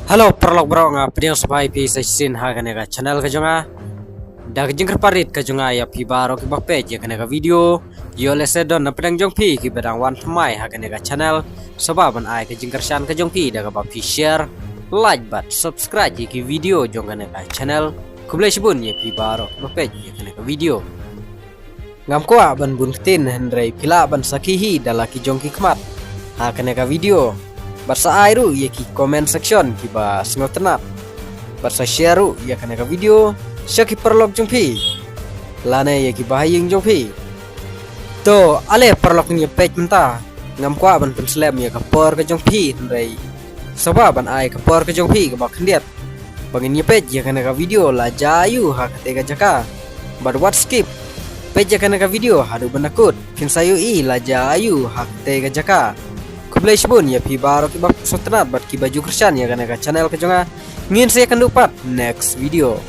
Halo perlok bro nga pediang sabai pi sa sin ha kanega channel ka jonga dag jingkar parit ka jonga ya pi baro ki bak page ya kanega video yo lese don na pedang jong pi ki bedang wan pemai ha kanega channel sababan ai ka jingkar shan ka jong pi daga ba pi share like bat subscribe ki video jong kanega channel kublai sibun ya pi baro ki bak page ya kanega video ngam kwa ban bun tin hendrai pila ban sakihi dalaki jong ki kmat ha kanega video Barsa airu ya ki comment section ki ba sngotenap. Barsa share ya kanaka video syaki perlok jongpi. Lane ya ki bahaying jongpi. To ale perlok ni page menta ngam kwa ban penslem ya ka por ka jongpi ndai. Soba ban ai ka por ka jongpi ka ba khendiat. Bangin ni page ya kanaka video la jayu ha katega jaka. But what skip page ya kanaka video hadu banakut kin sayu I la jayu ha katega jaka. Kublai sibun ya pi baro ki bak sotenat bat ki baju kersan ya kanaka channel ka jonga ngin saya kan dupat next video.